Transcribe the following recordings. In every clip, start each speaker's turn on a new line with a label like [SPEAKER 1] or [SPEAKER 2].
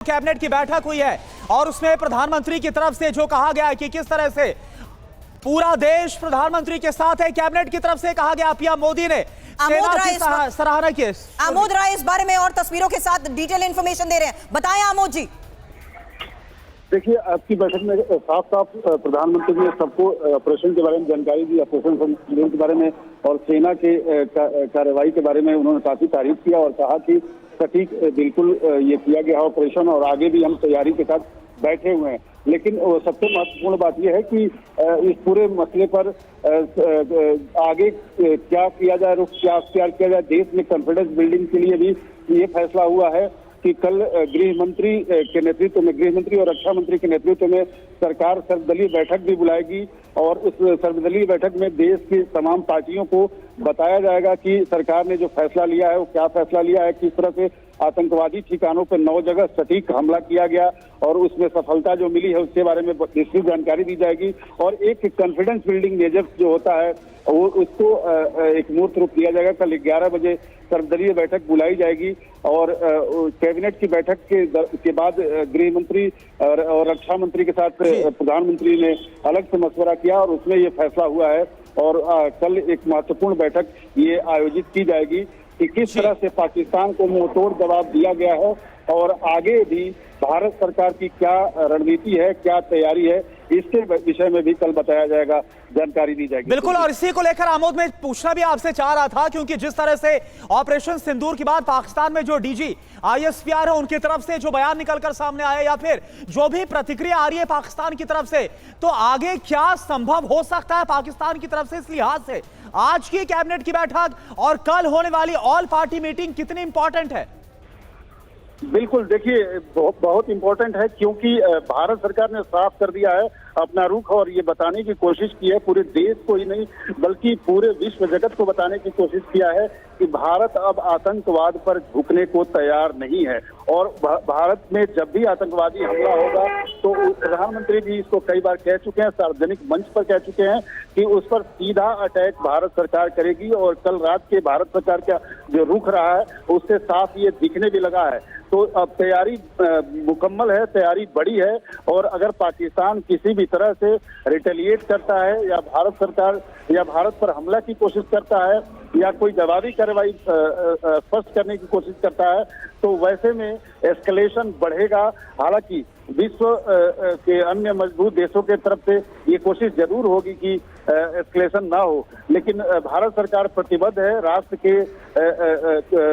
[SPEAKER 1] Cabinet की बैठक हुई है और उसमें प्रधानमंत्री की तरफ से जो कहा गया है कि किस तरह से पूरा देश प्रधानमंत्री के साथ है। कैबिनेट की तरफ से कहा गया, पीएम मोदी ने सेना की सराहना की।
[SPEAKER 2] आमोद राय इस बारे में और तस्वीरों के साथ डिटेल इंफॉर्मेशन दे रहे हैं, बताएं आमोद जी।
[SPEAKER 3] देखिए, आपकी बैठक में साफ साफ प्रधानमंत्री ने सबको ऑपरेशन के बारे में जानकारी दी, ऑपरेशन सिंदूर के बारे में और सेना के कार्रवाई के बारे में उन्होंने काफी तारीफ किया और कहा कि सटीक बिल्कुल ये किया गया ऑपरेशन और आगे भी हम तैयारी के साथ बैठे हुए हैं। लेकिन सबसे महत्वपूर्ण बात यह है कि इस पूरे मसले पर आगे क्या किया जाए, रुख क्या अख्तियार किया जाए। देश में कॉन्फिडेंस बिल्डिंग के लिए भी ये फैसला हुआ है कि कल गृह मंत्री के नेतृत्व में, गृह मंत्री और रक्षा मंत्री के नेतृत्व में सरकार सर्वदलीय बैठक भी बुलाएगी और उस सर्वदलीय बैठक में देश की तमाम पार्टियों को बताया जाएगा कि सरकार ने जो फैसला लिया है वो क्या फैसला लिया है, किस तरह से आतंकवादी ठिकानों पर 9 जगह सटीक हमला किया गया और उसमें सफलता जो मिली है उसके बारे में विस्तृत जानकारी दी जाएगी और एक कॉन्फिडेंस बिल्डिंग मेजर जो होता है वो उसको एक मूर्त रूप दिया जाएगा। कल 11 बजे सर्वदलीय बैठक बुलाई जाएगी और कैबिनेट की बैठक के बाद गृह मंत्री और रक्षा मंत्री के साथ प्रधानमंत्री ने अलग से मशवरा किया और उसमें ये फैसला हुआ है और कल एक महत्वपूर्ण बैठक ये आयोजित की जाएगी कि किस तरह से पाकिस्तान को मुंहतोड़ जवाब दिया गया है और आगे भी भारत सरकार की क्या रणनीति है, क्या तैयारी है, इसके विषय में भी कल बताया जाएगा, जानकारी दी जाएगी।
[SPEAKER 1] बिल्कुल, और इसी को लेकर आमोद में पूछना भी आपसे चाह रहा था क्योंकि जिस तरह से ऑपरेशन सिंदूर के बाद पाकिस्तान में जो डीजी आईएसपीआर है उनकी तरफ से जो बयान निकलकर सामने आया या फिर जो भी प्रतिक्रिया आ रही है पाकिस्तान की तरफ से, तो आगे क्या संभव हो सकता है पाकिस्तान की तरफ से। इस लिहाज से आज की कैबिनेट की बैठक और कल होने वाली ऑल पार्टी मीटिंग कितनी इंपॉर्टेंट है?
[SPEAKER 3] बिल्कुल, देखिए बहुत इंपॉर्टेंट है क्योंकि भारत सरकार ने साफ कर दिया है अपना रुख और ये बताने की कोशिश की है, पूरे देश को ही नहीं बल्कि पूरे विश्व जगत को बताने की कोशिश किया है कि भारत अब आतंकवाद पर झुकने को तैयार नहीं है और भारत में जब भी आतंकवादी हमला होगा तो प्रधानमंत्री भी इसको कई बार कह चुके हैं, सार्वजनिक मंच पर कह चुके हैं कि उस पर सीधा अटैक भारत सरकार करेगी और कल रात के भारत सरकार का जो रुख रहा है उससे साफ ये दिखने भी लगा है। तो अब तैयारी मुकम्मल है, तैयारी बड़ी है और अगर पाकिस्तान किसी भी तरह से रिटेलिएट करता है या भारत सरकार या भारत पर हमला की कोशिश करता है या कोई जवाबी कार्रवाई स्पष्ट करने की कोशिश करता है तो वैसे में एस्केलेशन बढ़ेगा। हालांकि विश्व के अन्य मजबूत देशों के तरफ से ये कोशिश जरूर होगी कि एस्केलेशन ना हो, लेकिन भारत सरकार प्रतिबद्ध है राष्ट्र के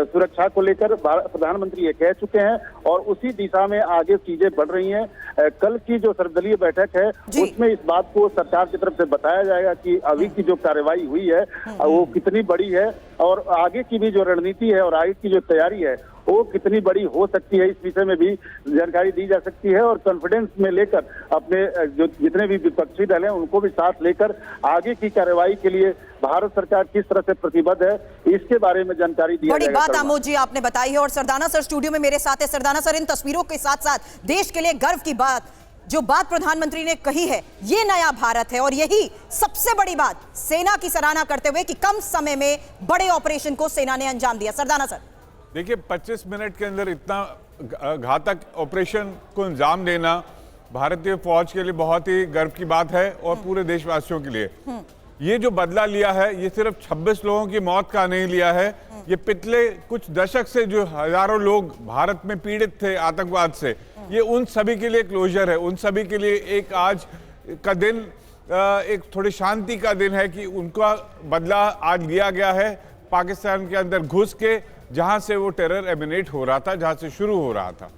[SPEAKER 3] सुरक्षा को लेकर। प्रधानमंत्री ये कह चुके हैं और उसी दिशा में आगे चीजें बढ़ रही हैं। कल की जो सर्वदलीय बैठक है उसमें इस बात को सरकार की तरफ से बताया जाएगा कि अभी की जो कार्रवाई हुई है वो कितनी बड़ी है और आगे की भी जो रणनीति है और आगे की जो तैयारी है वो कितनी बड़ी हो सकती है, इस विषय में भी जानकारी दी जा सकती है और कॉन्फिडेंस में लेकर अपने जो जितने भी विपक्षी दल हैं उनको भी साथ लेकर आगे की कार्रवाई के लिए भारत सरकार किस तरह से प्रतिबद्ध है इसके बारे में जानकारी दी जाएगी।
[SPEAKER 2] बड़ी बात आमोद जी आपने बताई है और सरदाना सर स्टूडियो में मेरे साथ है। सरदाना सर, इन तस्वीरों के साथ साथ देश के लिए गर्व की बात जो बात प्रधानमंत्री ने कही है, ये नया भारत है और यही सबसे बड़ी बात सेना की सराहना करते हुए कि कम समय में बड़े ऑपरेशन को सेना ने अंजाम दिया। सरदाना सर,
[SPEAKER 4] देखिए 25 मिनट के अंदर इतना घातक ऑपरेशन को अंजाम देना भारतीय फौज के लिए बहुत ही गर्व की बात है और पूरे देशवासियों के लिए। ये जो बदला लिया है ये सिर्फ 26 लोगों की मौत का नहीं लिया है, ये पिछले कुछ दशक से जो हजारों लोग भारत में पीड़ित थे आतंकवाद से, ये उन सभी के लिए क्लोजर है, उन सभी के लिए एक आज का दिन एक थोड़ी शांति का दिन है कि उनका बदला आज लिया गया है पाकिस्तान के अंदर घुस के, जहां से वो टेरर एमिनेट हो रहा था, जहां से शुरू हो रहा था।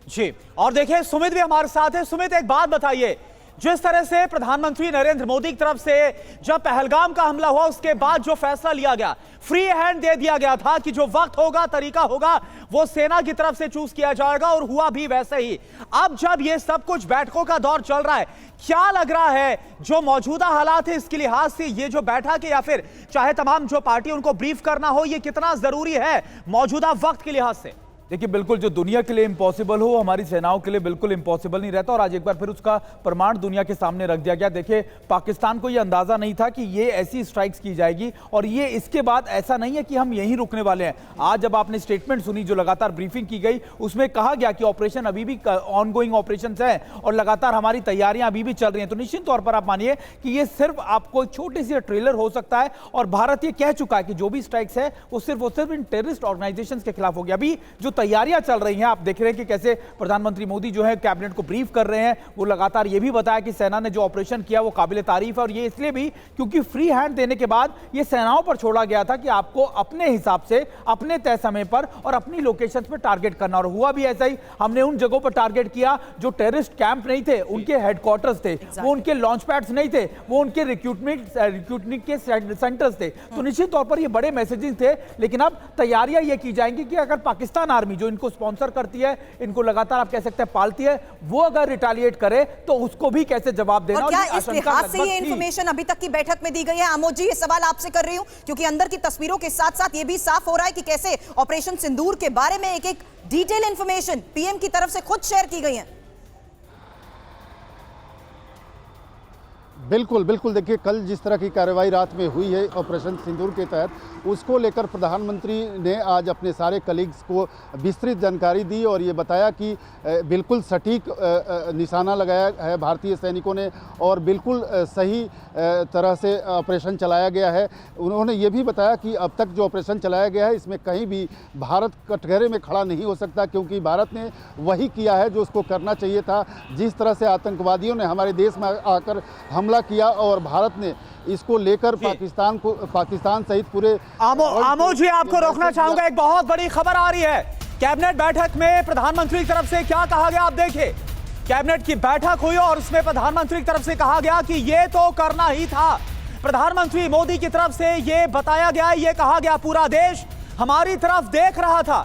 [SPEAKER 1] जी, और देखिए सुमित भी हमारे साथ है। सुमित, एक बात बताइए, जिस तरह से प्रधानमंत्री नरेंद्र मोदी की तरफ से जब पहलगाम का हमला हुआ उसके बाद जो फैसला लिया गया, फ्री हैंड दे दिया गया था कि जो वक्त होगा, तरीका होगा, वो सेना की तरफ से चूज किया जाएगा और हुआ भी वैसे ही। अब जब ये सब कुछ बैठकों का दौर चल रहा है, क्या लग रहा है जो मौजूदा हालात है इसके लिहाज से ये जो बैठक है या फिर चाहे तमाम जो पार्टी उनको ब्रीफ करना हो, ये कितना जरूरी है मौजूदा वक्त के लिहाज से?
[SPEAKER 5] देखिए बिल्कुल, जो दुनिया के लिए इम्पॉसिबल हो हमारी सेनाओं के लिए बिल्कुल इम्पॉसिबल नहीं रहता, और आज एक बार फिर उसका प्रमाण दुनिया के सामने रख दिया गया। देखिए पाकिस्तान को यह अंदाजा नहीं था कि ये ऐसी स्ट्राइक्स की जाएगी, और ये इसके बाद ऐसा नहीं है कि हम यहीं रुकने वाले हैं। आज जब आपने स्टेटमेंट सुनी, जो लगातार ब्रीफिंग की गई, उसमें कहा गया कि ऑपरेशन अभी भी ऑनगोइंग ऑपरेशन है और लगातार हमारी तैयारियां अभी भी चल रही हैं। तो निश्चित तौर पर आप मानिए कि ये सिर्फ आपको छोटी सी ट्रेलर हो सकता है, और भारत ये कह चुका है कि जो भी स्ट्राइक्स है वो सिर्फ इन टेररिस्ट ऑर्गेनाइजेशन के खिलाफ होगी। अभी जो तैयारियां चल रही हैं, आप देख रहे हैं कि कैसे प्रधानमंत्री मोदी जो है कैबिनेट को ब्रीफ कर रहे हैं। वो लगातार ये भी बताया कि सेना ने जो ऑपरेशन किया वो काबिल तारीफ है, और ये इसलिए भी क्योंकि फ्री हैंड देने के बाद ये सेनाओं पर छोड़ा गया था कि आपको अपने हिसाब से अपने तय समय पर और अपनी लोकेशंस पर टारगेट करना, और हुआ भी ऐसा ही। हमने उन जगहों पर टारगेट किया जो टेररिस्ट कैंप नहीं थे, उनके हेडक्वार्टर्स थे, वो उनके लॉन्च पैड्स नहीं थे, वो उनके रिक्रूटमेंट के सेंटर्स थे। तो निश्चित तौर पर ये बड़े मैसेजेस थे। लेकिन अब तैयारियां ये की जाएंगी कि अगर पाकिस्तान आर्मी जो इनको स्पॉन्सर करती है, इनको लगातार आप कह सकते हैं पालती है, वो अगर रिटेलिएट करे तो उसको भी कैसे जवाब देना।
[SPEAKER 2] और क्या इस लिहाज से ये इंफॉर्मेशन अभी तक की बैठक में दी गई है? आमोद जी, ये सवाल आपसे कर रही हूं क्योंकि अंदर की तस्वीरों के साथ साथ ये भी साफ हो रहा है कि कैसे ऑपरेशन सिंदूर के बारे में एक एक डिटेल इंफॉर्मेशन पीएम की तरफ से खुद शेयर की गई है।
[SPEAKER 6] बिल्कुल बिल्कुल, देखिए कल जिस तरह की कार्रवाई रात में हुई है ऑपरेशन सिंदूर के तहत, उसको लेकर प्रधानमंत्री ने आज अपने सारे कलीग्स को विस्तृत जानकारी दी और ये बताया कि बिल्कुल सटीक निशाना लगाया है भारतीय सैनिकों ने, और बिल्कुल सही तरह से ऑपरेशन चलाया गया है। उन्होंने ये भी बताया कि अब तक जो ऑपरेशन चलाया गया है इसमें कहीं भी भारत कटघरे में खड़ा नहीं हो सकता, क्योंकि भारत ने वही किया है जो उसको करना चाहिए था। जिस तरह से आतंकवादियों ने हमारे देश में आकर हमला किया और भारत ने इसको लेकर पाकिस्तान सहित पूरे
[SPEAKER 1] आमोद जी, आपको रोकना चाहूंगा, एक बहुत बड़ी खबर आ रही है। कैबिनेट बैठक में प्रधानमंत्री की तरफ से क्या कहा गया, आप देखिए। कैबिनेट की बैठक हुई और उसमें प्रधानमंत्री की तरफ से कहा गया कि ये तो करना ही था। प्रधानमंत्री मोदी की तरफ से ये बताया गया, ये कहा गया पूरा देश हमारी तरफ देख रहा था।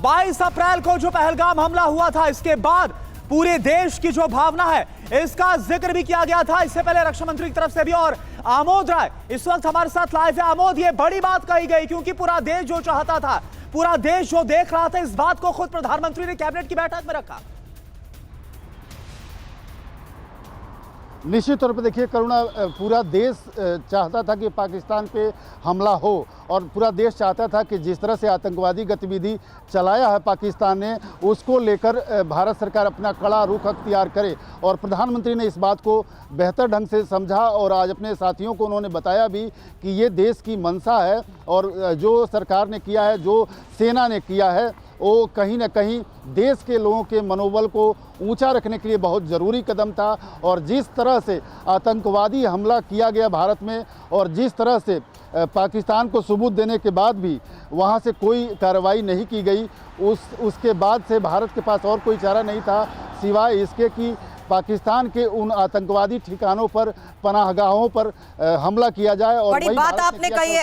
[SPEAKER 1] 22 अप्रैल को जो पहलगाम हमला हुआ था, इसके बाद पूरे देश की जो भावना है इसका जिक्र भी किया गया था। इससे पहले रक्षा मंत्री की तरफ से भी। और आमोद राय इस वक्त हमारे साथ लाइव है। आमोद, ये बड़ी बात कही गई क्योंकि पूरा देश जो चाहता था, पूरा देश जो देख रहा था, इस बात को खुद प्रधानमंत्री ने कैबिनेट की बैठक में रखा।
[SPEAKER 6] निश्चित तौर पर देखिए करुणा, पूरा देश चाहता था कि पाकिस्तान पे हमला हो, और पूरा देश चाहता था कि जिस तरह से आतंकवादी गतिविधि चलाया है पाकिस्तान ने, उसको लेकर भारत सरकार अपना कड़ा रुख अख्तियार करे। और प्रधानमंत्री ने इस बात को बेहतर ढंग से समझा और आज अपने साथियों को उन्होंने बताया भी कि ये देश की मंशा है, और जो सरकार ने किया है, जो सेना ने किया है, वो कहीं ना कहीं देश के लोगों के मनोबल को ऊंचा रखने के लिए बहुत ज़रूरी कदम था। और जिस तरह से आतंकवादी हमला किया गया भारत में, और जिस तरह से पाकिस्तान को सबूत देने के बाद भी वहाँ से कोई कार्रवाई नहीं की गई, उसके बाद से भारत के पास और कोई चारा नहीं था सिवाय इसके कि पाकिस्तान के उन आतंकवादी ठिकानों पर, पनाहगाहों पर हमला किया जाए। और
[SPEAKER 2] बड़ी बात आपने कही है।